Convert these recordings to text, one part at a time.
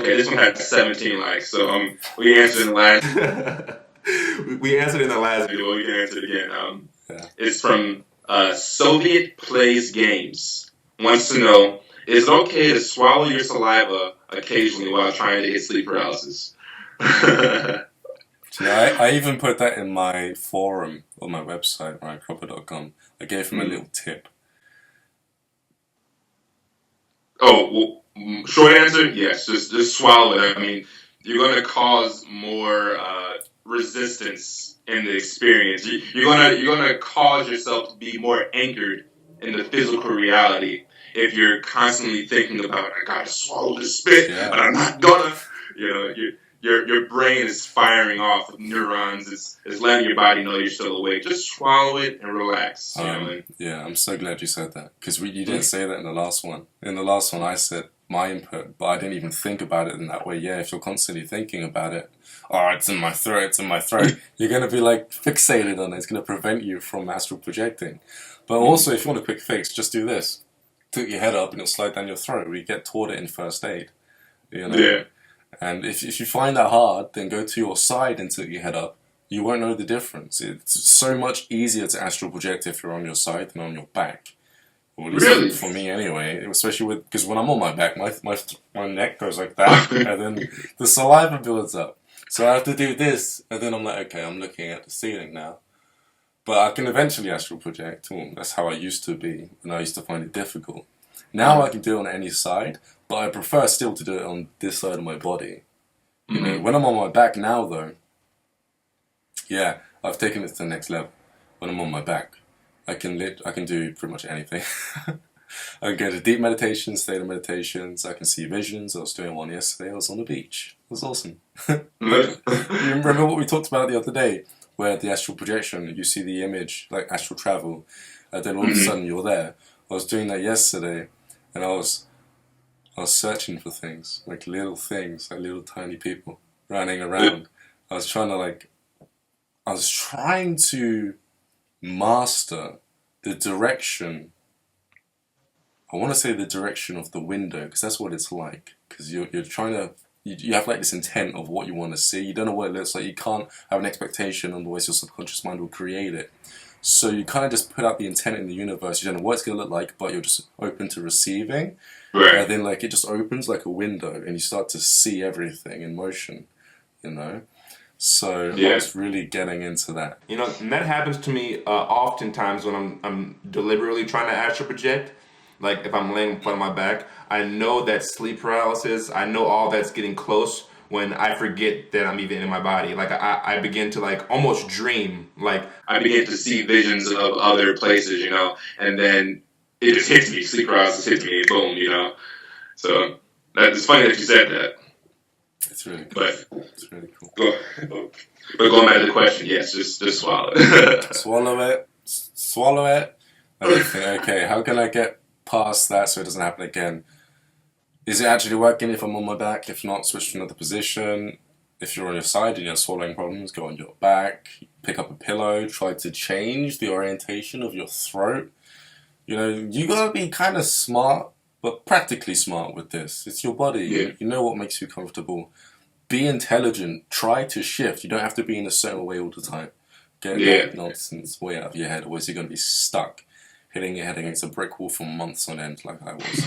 Okay, this one had 17 likes, so we answered in the last. We answered in the last video. We can answer it again. It's from Soviet Plays Games. Wants to know: is it okay to swallow your saliva occasionally while trying to get sleep paralysis? I even put that in my forum on my website, RyanCropper.com. I gave him a little tip. Oh, well, short answer, yes. Just swallow it. I mean, you're going to cause more resistance in the experience. You're gonna cause yourself to be more anchored in the physical reality if you're constantly thinking about, I gotta swallow this spit, but I'm not gonna. Your brain is firing off with neurons. It's letting your body know you're still awake. Just swallow it and relax. Yeah, I'm so glad you said that, because you didn't say that in the last one. In the last one, I said my input, but I didn't even think about it in that way. Yeah, if you're constantly thinking about it, it's in my throat, you're going to be like fixated on it. It's going to prevent you from astral projecting. But also, if you want a quick fix, just do this. Tilt your head up and it'll slide down your throat. We get taught it in first aid. Yeah. And if you find that hard, then go to your side and tilt your head up. You won't know the difference. It's so much easier to astral project if you're on your side than on your back. Or at least really? For me anyway, especially because when I'm on my back, my neck goes like that, and then the saliva builds up. So I have to do this, and then I'm like, okay, I'm looking at the ceiling now. But I can eventually astral project. That's how I used to be, and I used to find it difficult. Now I can do it on any side, but I prefer still to do it on this side of my body. You know, when I'm on my back now, though, yeah, I've taken it to the next level. When I'm on my back, I can do pretty much anything. I can go to deep meditations, theta meditations. I can see visions. I was doing one yesterday. I was on the beach. It was awesome. You remember what we talked about the other day, where the astral projection, you see the image, like astral travel, and then all of a sudden you're there. I was doing that yesterday, and I was searching for things, like little tiny people running around. I was trying to master the direction. I want to say the direction of the window, because that's what it's like. Because you're trying to, you have like this intent of what you want to see. You don't know what it looks like. You can't have an expectation, otherwise your subconscious mind will create it. So you kind of just put out the intent in the universe. You don't know what it's going to look like, but you're just open to receiving. Right. And then like it just opens like a window, and you start to see everything in motion. So I was really getting into that. And that happens to me oftentimes when I'm deliberately trying to astral project. Like if I'm laying flat on my back, I know that sleep paralysis, I know all that's getting close when I forget that I'm even in my body. Like I begin to like almost dream. Like I begin to see visions of other places, and then it just hits me. Sleep paralysis hits me, boom, So it's funny that you said that. It's really cool. It's really cool. But going back to the question, yes, just swallow it. Swallow it. And you think, okay, how can I get past that so it doesn't happen again? Is it actually working if I'm on my back? If not, switch to another position. If you're on your side and you're swallowing problems, go on your back. Pick up a pillow. Try to change the orientation of your throat. You gotta be kind of smart, but practically smart with this. It's your body. Yeah. You know what makes you comfortable. Be intelligent. Try to shift. You don't have to be in a certain way all the time. Get that nonsense way out of your head, or else you're going to be stuck hitting your head against a brick wall for months on end like I was.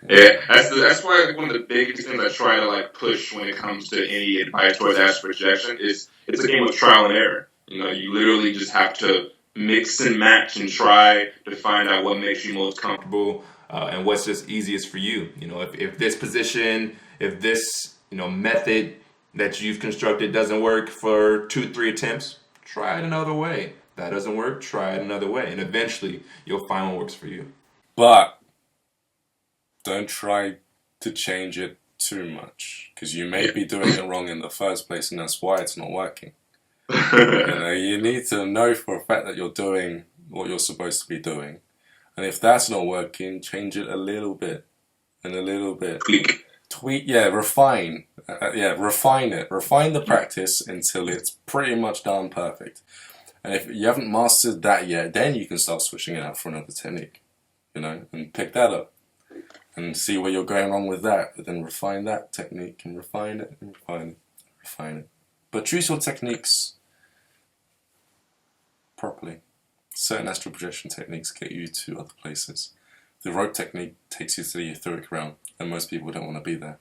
That's why one of the biggest things I try to push when it comes to any advice towards astral projection is it's a game of trial and error. You literally just have to mix and match and try to find out what makes you most comfortable. And what's just easiest for you. If this position, if this method that you've constructed doesn't work for 2-3 attempts, try it another way. That doesn't work, try it another way, and eventually you'll find what works for you. But don't try to change it too much, because you may be doing it wrong in the first place, and that's why it's not working. You need to know for a fact that you're doing what you're supposed to be doing. And if that's not working, change it a little bit. And a little bit. Tweak, refine. Refine it. Refine the practice until it's pretty much done perfect. And if you haven't mastered that yet, then you can start switching it out for another technique. And pick that up. and see where you're going wrong with that, but then refine that technique and refine it and refine it, refine it. But choose your techniques properly. Certain astral projection techniques get you to other places. The rope technique takes you to the etheric realm, and most people don't want to be there.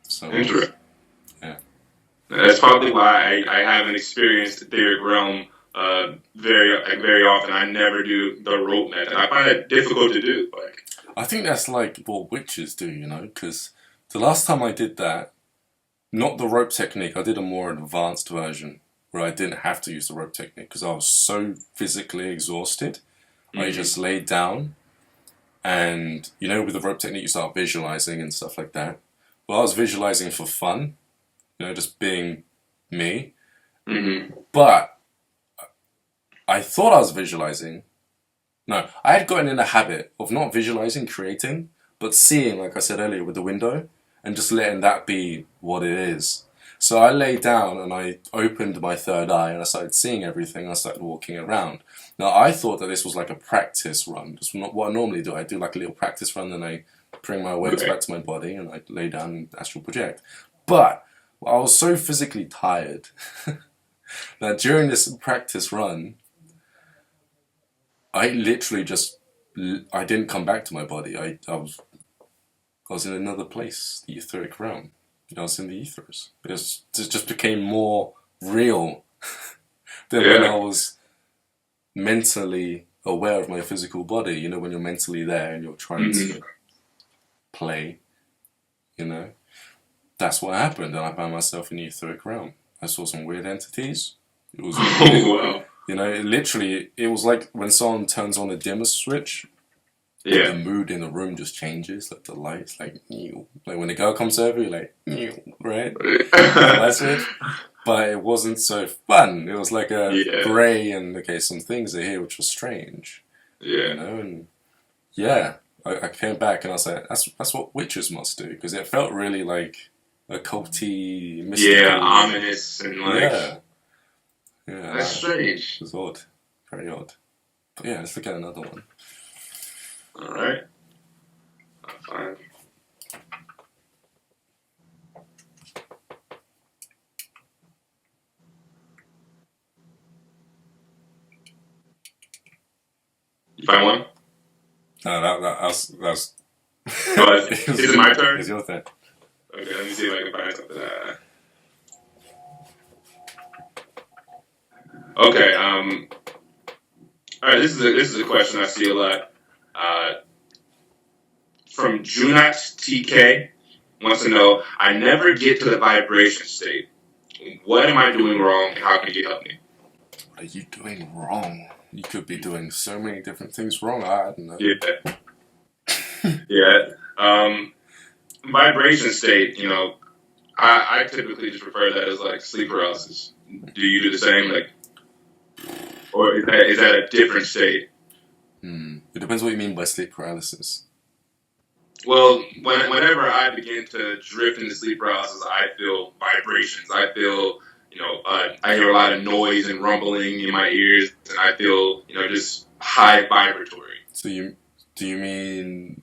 So, Interesting. yeah. That's probably why I haven't experienced the etheric realm very often. I never do the rope method. I find it difficult to do. Like, I think that's like what witches do, you know, because the last time I did that, not the rope technique, I did a more advanced version where I didn't have to use the rope technique because I was so physically exhausted. I just laid down, and you know, with the rope technique you start visualizing and stuff like that. Well, I was visualizing for fun, you know, just being me. But I thought I was visualizing. No, I had gotten in the habit of not visualizing, creating, but seeing, like I said earlier, with the window, and just letting that be what it is. So I lay down and I opened my third eye and I started seeing everything. I started walking around. Now I thought that this was like a practice run. Just not what I normally do. I do like a little practice run, then I bring my awareness back to my body and I lay down and astral project. But I was so physically tired that during this practice run, I literally I didn't come back to my body. I was in another place, the etheric realm. I was in the ethers. It just became more real than when I was mentally aware of my physical body. You know, when you're mentally there and you're trying to play, you know. That's what happened, and I found myself in the etheric realm. I saw some weird entities. It was wow. You know, it was like when someone turns on a dimmer switch. Yeah. The mood in the room just changes, like the lights, like when the girl comes over, you're like right? That's it. But it wasn't so fun. It was like a grey and some things are here which was strange. Yeah. You know, and I came back and I was like, that's what witches must do, because it felt really like occulty, mystical. Yeah, ominous and like. Yeah. That's strange. It was odd, very odd. But yeah, let's look at another one. All right. Fine. You find one? No, that was. Oh, is it my turn? It's your turn. Okay, let me see if I can find something. Okay. All right. This is a question I see a lot. From Junat TK wants to know, I never get to the vibration state. What am I doing wrong, and how can you help me? What are you doing wrong? You could be doing so many different things wrong. I don't know. Yeah. Vibration state, you know, I typically just refer to that as like sleep paralysis. Do you do the same? Like, or is that a different state? It depends what you mean by sleep paralysis. Well, whenever I begin to drift into sleep paralysis, I feel vibrations. I feel, you know, I hear a lot of noise and rumbling in my ears, and I feel, you know, just high vibratory. So do you mean,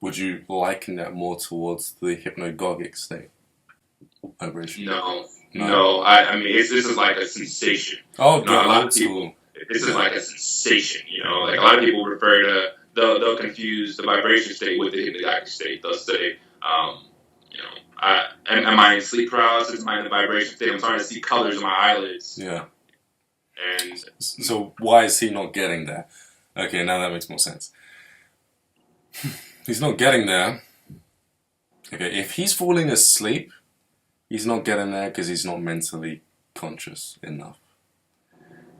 would you liken that more towards the hypnagogic state? Vibration? No. I mean, this is like a sensation. Oh, you know, a lot of people. This is like a sensation. You know, like a lot of people refer to. They'll confuse the vibration state with the hypnagogic state. They'll say, you know, am I in sleep paralysis? Am I in the vibration state? I'm starting to see colors in my eyelids. Yeah. And so why is he not getting there? Okay, now that makes more sense. He's not getting there. Okay, if he's falling asleep, he's not getting there because he's not mentally conscious enough.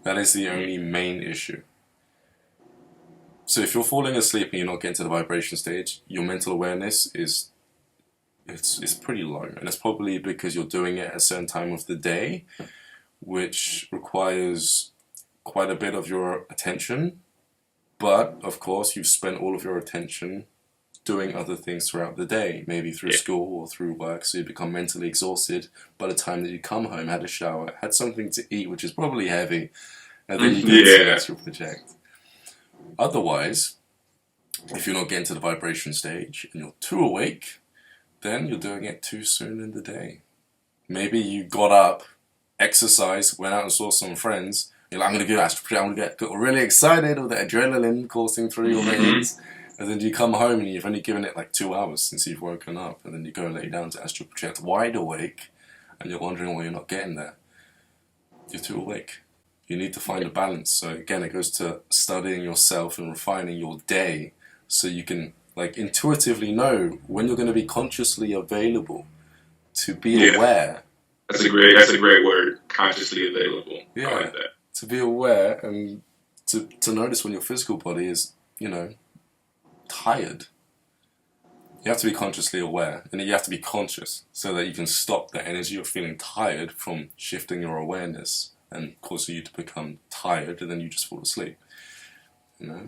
That is the only main issue. So if you're falling asleep and you're not getting to the vibration stage, your mental awareness is pretty low. And it's probably because you're doing it at a certain time of the day, which requires quite a bit of your attention. But, of course, you've spent all of your attention doing other things throughout the day, maybe through school or through work, so you become mentally exhausted by the time that you come home, had a shower, had something to eat, which is probably heavy, and then you get to astral project. Otherwise, if you're not getting to the vibration stage and you're too awake, then you're doing it too soon in the day. Maybe you got up, exercised, went out and saw some friends. You're like, I'm going to go astral project, I'm going to get really excited with the adrenaline coursing through your veins. And then you come home and you've only given it like 2 hours since you've woken up. And then you go and lay down to astral project wide awake. And you're wondering why you're not getting there. You're too awake. You need to find a balance. So again, it goes to studying yourself and refining your day so you can like intuitively know when you're going to be consciously available to be aware. That's a great word. Consciously available. Yeah. I like that. To be aware and to notice when your physical body is, tired. You have to be consciously aware, and you have to be conscious so that you can stop the energy of feeling tired from shifting your awareness and causing you to become tired, and then you just fall asleep. I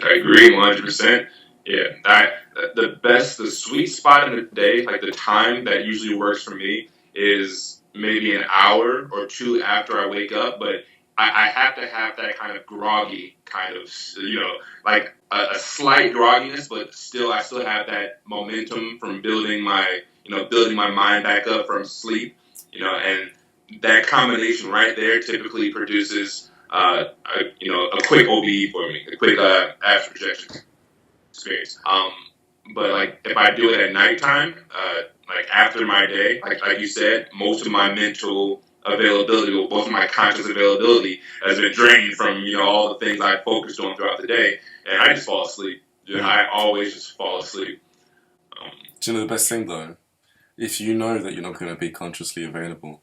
agree 100%. Yeah, the sweet spot in the day, like the time that usually works for me is maybe an hour or two after I wake up, but I have to have that kind of groggy kind of, like a slight grogginess, but I still have that momentum from building my mind back up from sleep, and that combination right there typically produces, a quick OBE for me, a quick astral projection experience. But like if I do it at nighttime, like after my day, like you said, most of my mental availability, or most of my conscious availability, has been drained from all the things I focused on throughout the day, and I just fall asleep. I always just fall asleep. Do you know the best thing though? If you know that you're not going to be consciously available,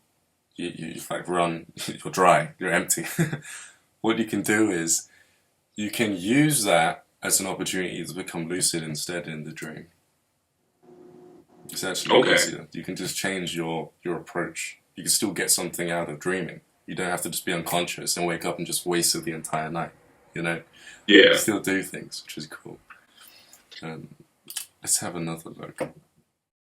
you like run, you're dry, you're empty. What you can do is you can use that as an opportunity to become lucid instead in the dream. It's actually easier. You can just change your approach. You can still get something out of dreaming. You don't have to just be unconscious and wake up and just waste the entire night. Yeah. You can still do things, which is cool. Let's have another look.